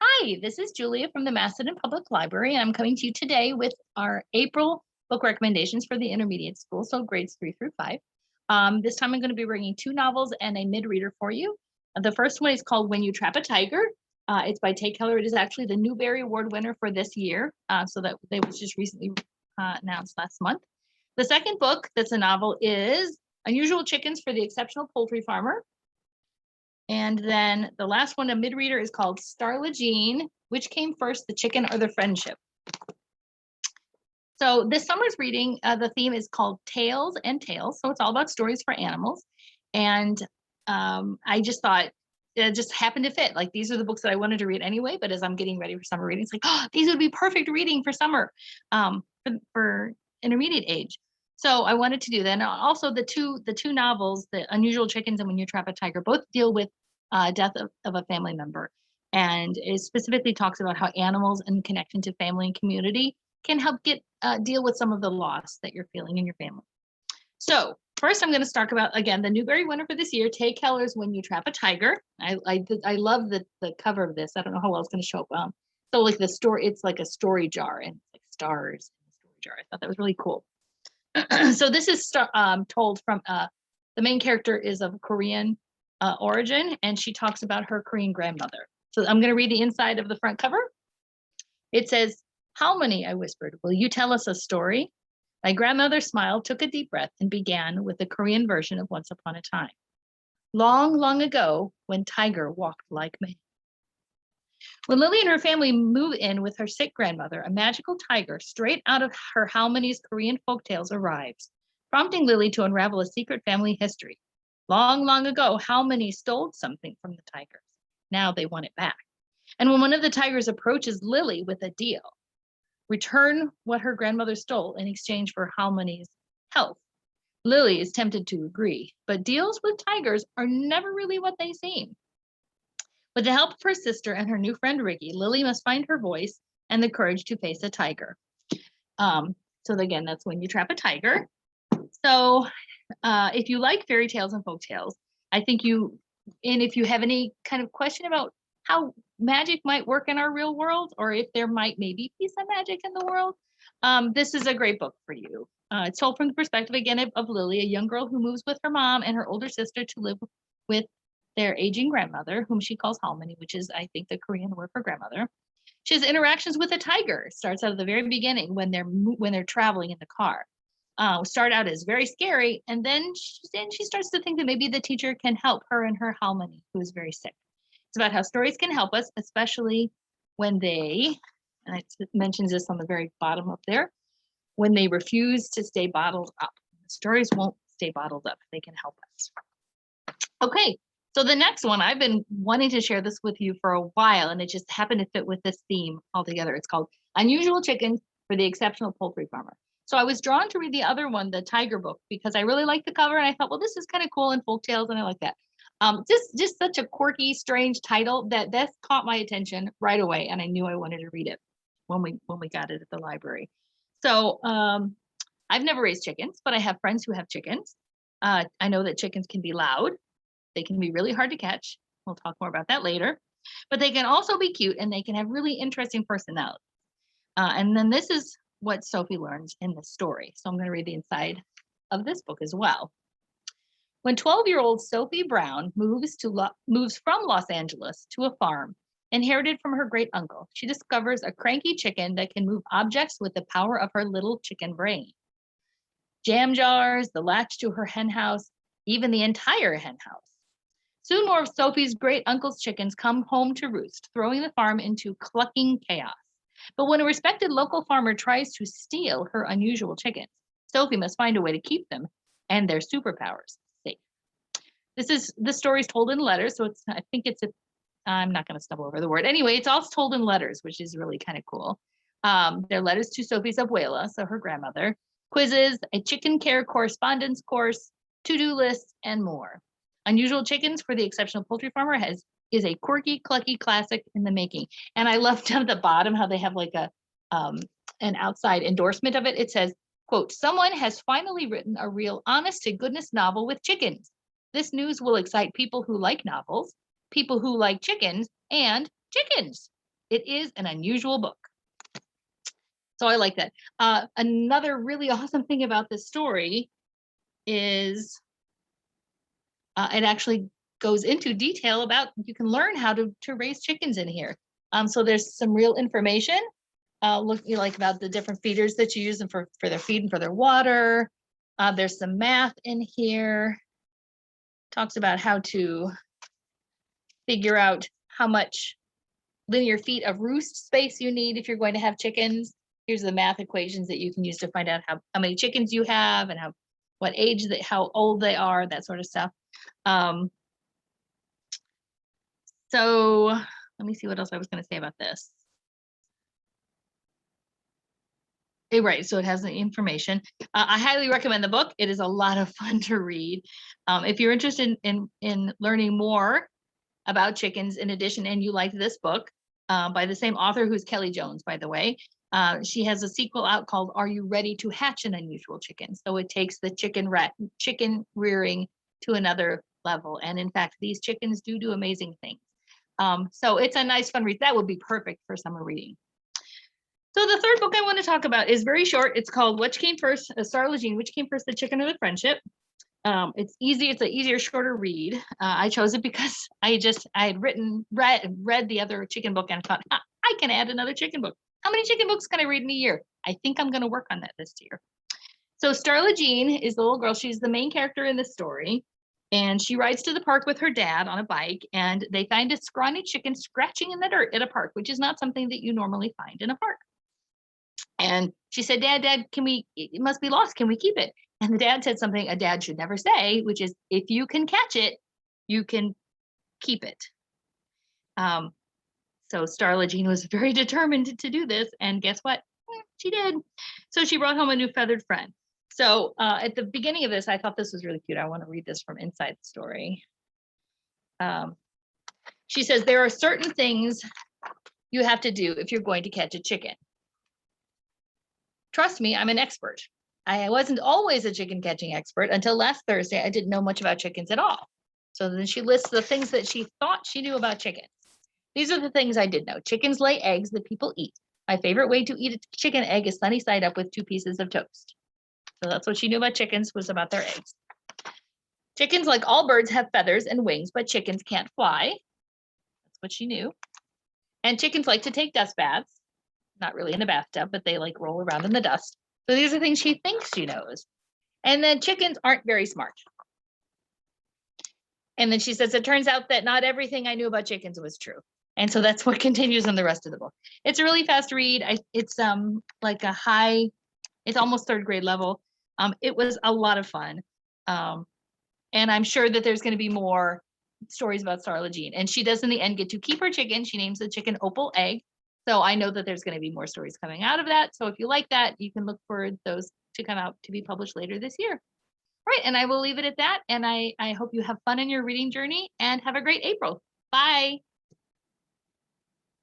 Hi, this is Julia from the Macedon Public Library, and I'm coming to you today with our April book recommendations for the intermediate school, so grades 3 through 5. This time I'm going to be bringing two novels and a mid-reader for you. The first one is called When You Trap a Tiger. It's by Tay Keller. It is actually the Newbery Award winner for this year, so that they was just recently announced last month. The second book that's a novel is Unusual Chickens for the Exceptional Poultry Farmer. And then the last one, a mid-reader, is called Starla Jean, Which Came First, the Chicken or the Friendship? So this summer's reading, the theme is called Tales and Tales. So it's all about stories for animals. And I just thought it just happened to fit. Like, these are the books that I wanted to read anyway, but as I'm getting ready for summer reading, it's like, oh, these would be perfect reading for summer for intermediate age. So I wanted to do that. And also the two novels, The Unusual Chickens and When You Trap a Tiger, both deal with death of a family member. And it specifically talks about how animals and connection to family and community can help deal with some of the loss that you're feeling in your family. So first, I'm going to talk about, again, the Newbery winner for this year, Tay Keller's When You Trap a Tiger. I love the cover of this. I don't know how well it's going to show up. So like the story, it's like a story jar and like stars in the story jar. I thought that was really cool. So this is told from the main character is of Korean origin, and she talks about her Korean grandmother. So I'm going to read the inside of the front cover. It says, "How many?" I whispered. "Will you tell us a story?" My grandmother smiled, took a deep breath, and began with the Korean version of Once Upon a Time. Long, long ago, when Tiger walked like me. When Lily and her family move in with her sick grandmother, a magical tiger straight out of her How Many's Korean folktales arrives, prompting Lily to unravel a secret family history. Long, long ago, How Many stole something from the tigers. Now they want it back. And when one of the tigers approaches Lily with a deal, return what her grandmother stole in exchange for How Many's health. Lily is tempted to agree, but deals with tigers are never really what they seem. With the help of her sister and her new friend Ricky, Lily must find her voice and the courage to face a tiger. So again, that's When You Trap a Tiger. So if you like fairy tales and folk tales, I think if you have any kind of question about how magic might work in our real world, or if there might maybe be some magic in the world, this is a great book for you. It's told from the perspective, again, of Lily, a young girl who moves with her mom and her older sister to live with their aging grandmother, whom she calls Halmoni, which is, I think, the Korean word for grandmother. She has interactions with a tiger. It starts out at the very beginning when they're traveling in the car. Start out as very scary, and then she starts to think that maybe the teacher can help her and her Halmoni, who is very sick. It's about how stories can help us, especially when they, and it mentions this on the very bottom up there, when they refuse to stay bottled up. The stories won't stay bottled up. They can help us. Okay, so the next one, I've been wanting to share this with you for a while, and it just happened to fit with this theme altogether. It's called Unusual Chickens for the Exceptional Poultry Farmer. So I was drawn to read the other one, the Tiger book, because I really liked the cover, and I thought, well, this is kind of cool in folk tales, and I like that. Just such a quirky, strange title that this caught my attention right away, and I knew I wanted to read it when we got it at the library. So I've never raised chickens, but I have friends who have chickens. I know that chickens can be loud. They can be really hard to catch. We'll talk more about that later. But they can also be cute, and they can have really interesting personality. And then this is what Sophie learns in the story. So I'm going to read the inside of this book as well. When 12-year-old Sophie Brown moves from Los Angeles to a farm inherited from her great uncle, she discovers a cranky chicken that can move objects with the power of her little chicken brain. Jam jars, the latch to her hen house, even the entire hen house. Soon more of Sophie's great uncle's chickens come home to roost, throwing the farm into clucking chaos. But when a respected local farmer tries to steal her unusual chickens, Sophie must find a way to keep them and their superpowers safe. The story is told in letters, so I'm not going to stumble over the word. Anyway, it's all told in letters, which is really kind of cool. They're letters to Sophie's abuela, so her grandmother, quizzes, a chicken care correspondence course, to-do lists, and more. Unusual Chickens for the Exceptional Poultry Farmer is a quirky, clucky classic in the making. And I love down at the bottom how they have like an outside endorsement of it. It says, quote, "Someone has finally written a real honest to goodness novel with chickens. This news will excite people who like novels people who like chickens and chickens. It is an unusual book. So I like that. Another really awesome thing about this story is it actually goes into detail about, you can learn how to raise chickens in here. So there's some real information, like about the different feeders that you use them for their feed and for their water. There's some math in here. Talks about how to figure out how much linear feet of roost space you need if you're going to have chickens. Here's the math equations that you can use to find out how many chickens you have and what age, how old they are, that sort of stuff. So let me see what else I was going to say about this. Right, so it has the information. I highly recommend the book. It is a lot of fun to read. If you're interested in learning more about chickens in addition, and you like this book by the same author, who's Kelly Jones, by the way, she has a sequel out called Are You Ready to Hatch an Unusual Chicken? So it takes the chicken rearing to another level. And in fact, these chickens do amazing things. So it's a nice fun read. That would be perfect for summer reading. So the third book I want to talk about is very short. It's called Which Came First, Starla Jean, Which Came First, the Chicken or the Friendship? It's easy. It's an easier, shorter read. I chose it because I had read the other chicken book and thought, I can add another chicken book. How many chicken books can I read in a year? I think I'm going to work on that this year. So Starla Jean is the little girl. She's the main character in the story. And she rides to the park with her dad on a bike, and they find a scrawny chicken scratching in the dirt at a park, which is not something that you normally find in a park. And she said, Dad, it must be lost. Can we keep it? And the dad said something a dad should never say, which is, if you can catch it, you can keep it. So Starla Jean was very determined to do this. And guess what? She did. So she brought home a new feathered friend. So at the beginning of this, I thought this was really cute. I want to read this from inside the story. She says, there are certain things you have to do if you're going to catch a chicken. Trust me, I'm an expert. I wasn't always a chicken catching expert until last Thursday. I didn't know much about chickens at all. So then she lists the things that she thought she knew about chickens. These are the things I did know. Chickens lay eggs that people eat. My favorite way to eat a chicken egg is sunny side up with 2 pieces of toast. So that's what she knew about chickens, was about their eggs. Chickens, like all birds, have feathers and wings, but chickens can't fly. That's what she knew. And chickens like to take dust baths. Not really in a bathtub, but they like roll around in the dust. So these are things she thinks she knows. And then chickens aren't very smart. And then she says, it turns out that not everything I knew about chickens was true. And so that's what continues in the rest of the book. It's a really fast read. It's like it's almost 3rd grade level. It was a lot of fun. And I'm sure that there's going to be more stories about Starla Jean. And she does in the end get to keep her chicken. She names the chicken Opal Egg. So I know that there's going to be more stories coming out of that. So if you like that, you can look for those to come out to be published later this year. Right, and I will leave it at that. And I hope you have fun in your reading journey and have a great April. Bye.